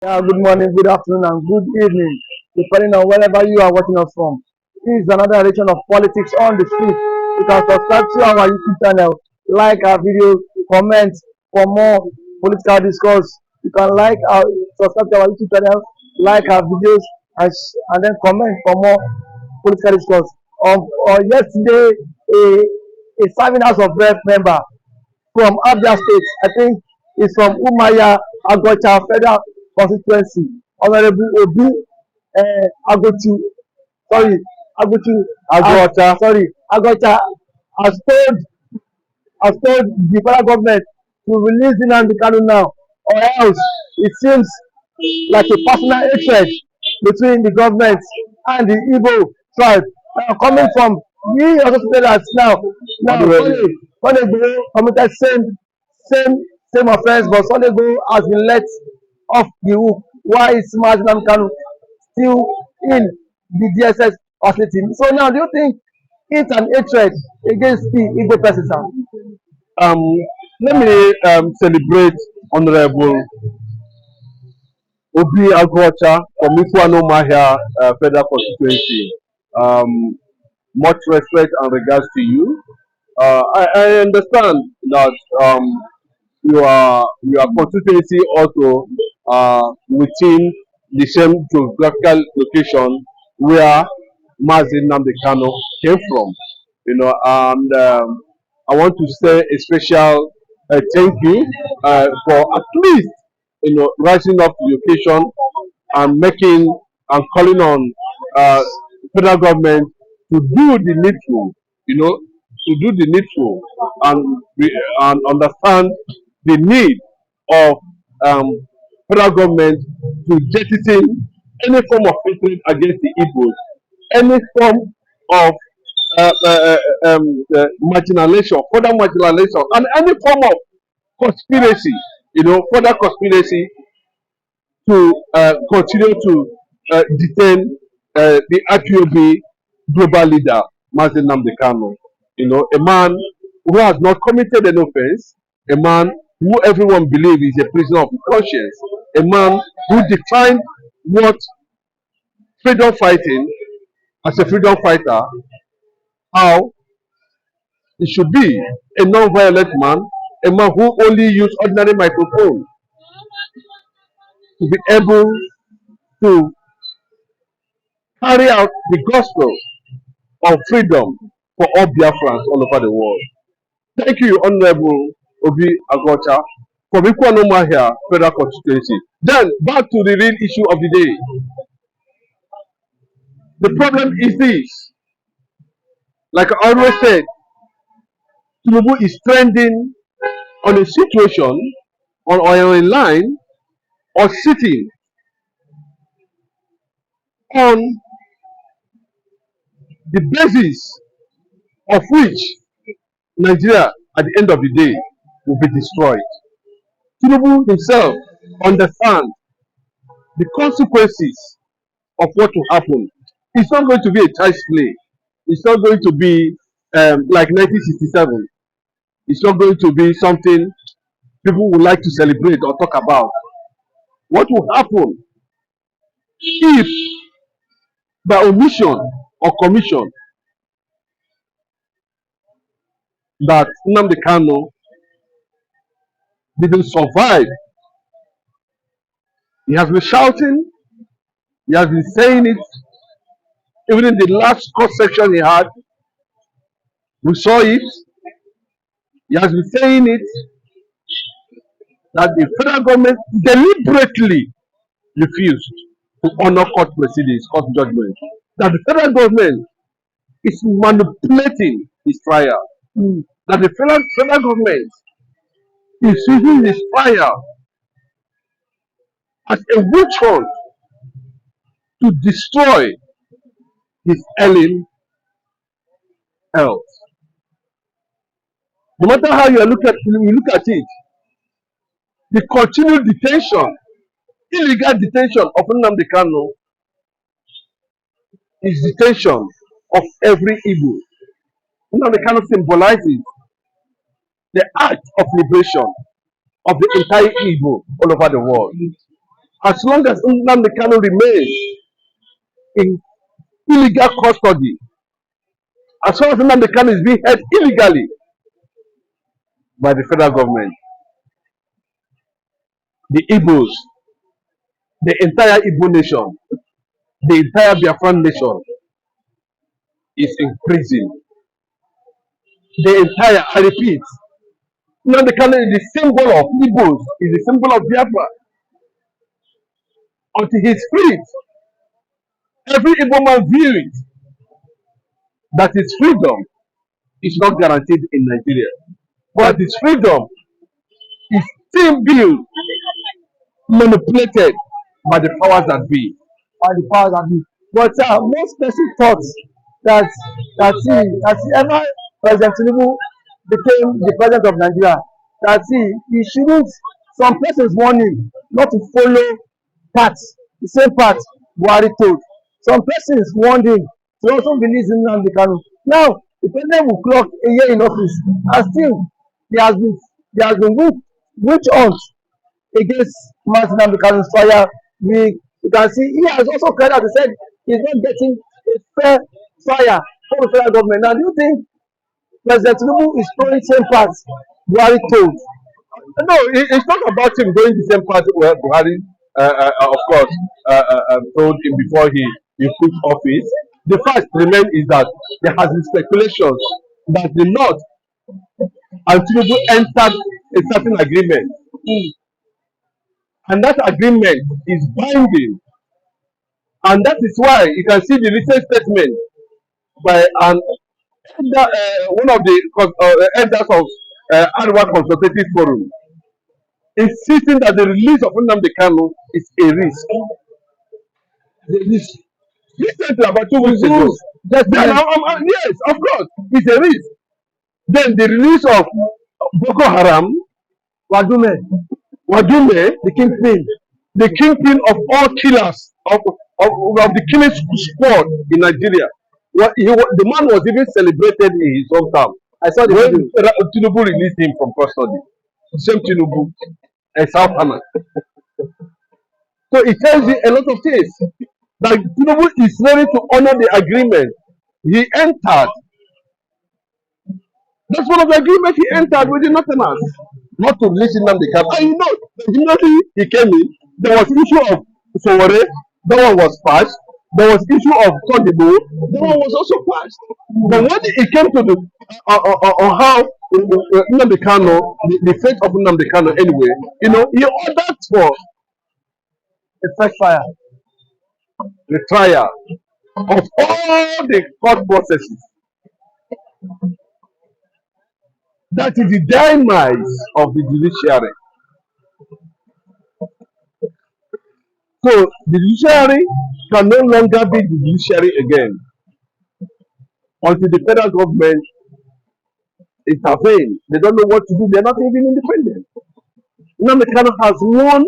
Yeah, good morning, good afternoon, and good evening, depending on wherever you are watching us from. This is another edition of Politics on the Street. You can subscribe to our YouTube channel, like our video, comment for more political discourse. You can subscribe to our YouTube channel, like our videos, and then comment for more political discourse. Yesterday, a serving House of Rep member from Abia State. I think is from Umaya Agocha Federal Constituency. Honorable Obi Agochu, sorry, Agochu, Agwacha. Agocha has told the federal government to release Nnamdi Kanu now, or else it seems like a personal hatred between the government and the Igbo tribe. Coming from, we also say that now Sunday Igboho committed same same offence, but Sunday Igboho has been let off the hook. Why is Mazi Kanu still in the DSS facility? So now, do you think it's an hatred against the Igbo person, sir? Um, Let me celebrate Honorable Obi Agwacha from Ifuanomahia Federal Constituency. Much respect and regards to you. I understand that your constituency also within the same geographical location where Mazi Nnamdi Kanu came from. And I want to say a special thank you for at least rising up to the occasion and making and calling on uh, federal government to do the needful, to do the needful and understand the need of um, federal government to jettison any form of hatred against the Igbos, any form of marginalization, further marginalization, and any form of conspiracy, further conspiracy to continue to detain the IPOB global leader, Mazi Nnamdi Kanu. A man who has not committed an offense, a man who everyone believes is a prisoner of conscience, a man who defined what freedom fighting as a freedom fighter, how it should be a non-violent man, a man who only use ordinary microphone to be able to carry out the gospel of freedom for all Biafrans all over the world. Thank you, Honorable Obi Agocha, from Ikwanomahia Federal Constituency. Then, back to the real issue of the day. The problem is this. Like I always said, Tinubu is trending on a situation, on a line, or sitting on the basis of which Nigeria, at the end of the day, will be destroyed. Tinubu himself understands the consequences of what will happen. It's not going to be a child's play. It's not going to be like 1967. It's not going to be something people would like to celebrate or talk about. What will happen if, by omission or commission, that Nnamdi Kanu didn't survive? He has been shouting, he has been saying it, even in the last court section he had, we saw it. He has been saying it that the federal government deliberately refused to honor court proceedings, court judgment. That the federal government is manipulating his trial. That the federal government is using his trial as a witch hunt to destroy his ailing health. No matter how you look at it, the continued detention, illegal detention of Nnamdi Kanu is detention of every Igbo. Nnamdi Kanu symbolizes the act of liberation of the entire Igbo all over the world. As long as Nnamdi Kanu remains in illegal custody, as long as Nnamdi Kanu is being held illegally by the federal government, the Igbos, the entire Igbo nation, the entire Biafran nation is in prison. The entire, I repeat, Nnamdi Kanu is the symbol of Igbos, is the symbol of Biafra. Until he's freed, every Igbo man view it that his freedom is not guaranteed in Nigeria. But his freedom is still being manipulated by the powers that be. By the powers that be. But most person thought that ever President Tinubu became the president of Nigeria, that he shouldn't. Some persons warn him not to follow paths, the same path Buhari told. Some persons warned him to also believe in Nnamdi Kanu. Now the president will clock a year in office, and still there has been witch hunt against Mazi Nnamdi Kanu's trial. You can see he has also cried out. He said he's not getting a fair trial from the federal government. Now, do you think President Tinubu is throwing same path Buhari told? No, it's not about him going the same path where Buhari, of course, told him before he took office. The fact remains is that there has been speculations that the North and Tinubu entered a certain agreement, and that agreement is binding, and that is why you can see the recent statement by one of the elders of Arewa Consultative Forum, insisting that the release of Nnamdi Kanu is a risk. The risk. Recently, about 2 weeks ago, yes, of course, it's a risk. Then the release of Boko Haram, Wadume, the kingpin of all killers of the killing squad in Nigeria. The man was even celebrated in his hometown. I saw the when Tinubu released him from custody. Same Tinubu and South Hana. So it tells you a lot of things. That Tinubu is ready to honor the agreement he entered. That's one of the agreements he entered with the Northerners, not to release Nnamdi Kanu. And you know, immediately he came in, there was issue of Sowore, that one was passed. There was issue of Kodibo, that one was also passed. But when it came to the on how Nnamdi Kanu, the fate of Nnamdi Kanu anyway, you know, he ordered for A fresh fire. the trial of all the court processes. That is the demise of the judiciary. So the judiciary can no longer be the judiciary again until the federal government intervene. They don't know what to do. They're not even independent. Nnamdi Kanu has won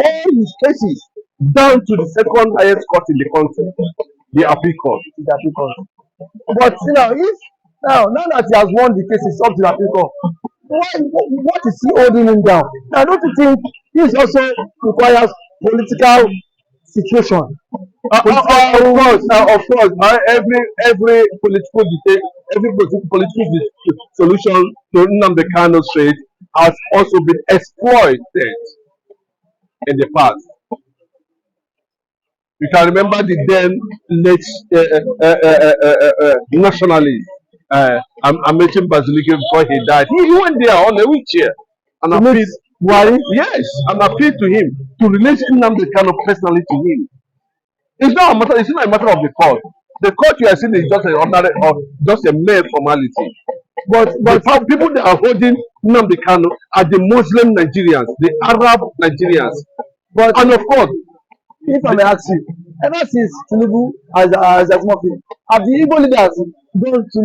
all his cases down to the second highest court in the country, the appeal court. But you know, if now that he has won the cases up to the appeal court, what is he holding him down? Now, don't you think this also requires political situation? Of course, every political solution to Nnamdi Kanu's fate has also been exploited in the past. You can remember the then late nationalist Amechi Bazilike before he died. He went there on a wheelchair and appealed. Why? Yes, and appealed to him to release Nnamdi Kanu personally to him. It's not a matter. It's not a matter of the court. The court you are seeing is just just a mere formality. But people that are holding Nnamdi Kanu are the Muslim Nigerians, the Arab Nigerians. And of course, if I may ask you, ever since Tinubu as Murphy, have the Igbo leaders gone to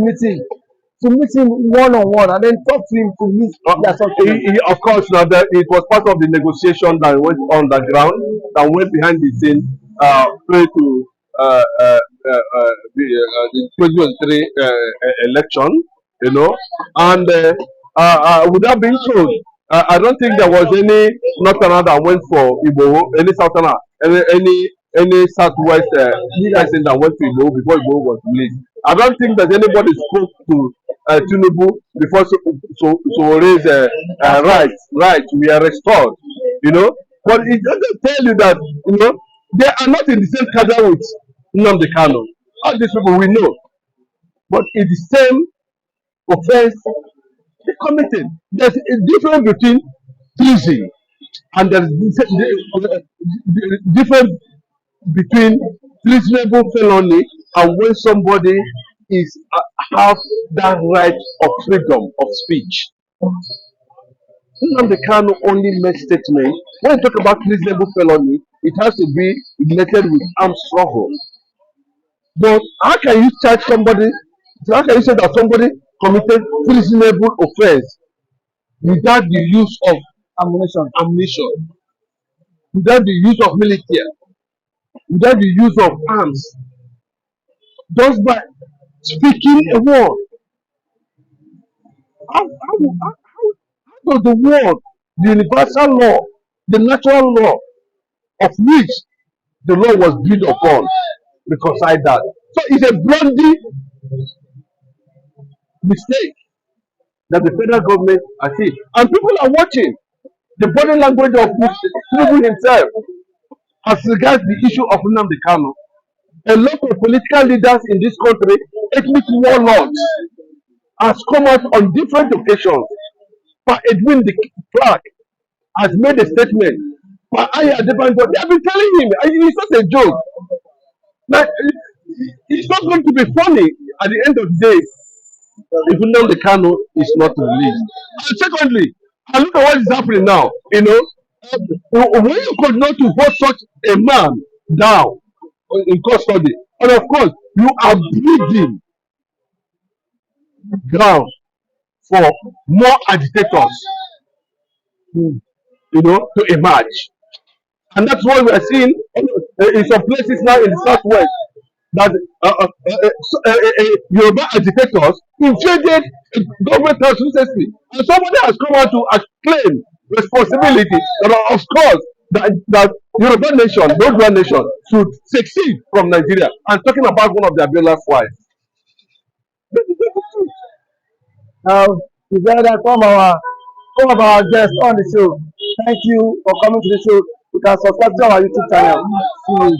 meet him one-on-one and then talk to him to meet their something? Of course, now it was part of the negotiation that went on the ground, that went behind the scene, pray to the 2023 election, you know, and without being told, I don't think there was any northerner that went for Igbo, any southerner, any southwest person that went to Igbo before Igbo was released. I don't think that anybody spoke to Tinubu before so raise rights we are restored, you know. But it doesn't tell you that they are not in the same cadre with Nnamdi Kanu. All these people we know, but it's the same offense they committed. There's a difference between treason and there's difference between treasonable felony and when somebody is have that right of freedom of speech. Nnamdi Kanu only made statement. When you talk about treasonable felony, it has to be related with armed struggle. But how can you charge somebody? How can you say that somebody committed treasonable offense without the use of ammunition, without the use of military, without the use of arms, just by speaking a word? How does the word, the universal law, the natural law of which the law was built upon, reconcile that? So it's a bloody mistake that the federal government achieved. And people are watching the body language of Tinubu himself as regards the issue of Nnamdi Kanu. A lot of political leaders in this country, ethnic warlords, has come out on different occasions. But Edwin the Clark has made a statement. But they have been telling him, it's not a joke. Like, it's not going to be funny at the end of the day if Nnamdi Kanu is not released. And secondly, I look at what is happening now. When you could not to hold such a man down in custody, and of course you are breeding ground for more agitators, to emerge. And that's what we are seeing in some places now in the southwest. That Yoruba agitators invaded government house recently, and somebody has come out to claim responsibility that of course that Yoruba nation, Yoruba nation, should succeed from Nigeria. I'm talking about one of the Abiola's wives. We better some of our guests on the show. Thank you for coming to the show. You can subscribe to our YouTube channel. See you.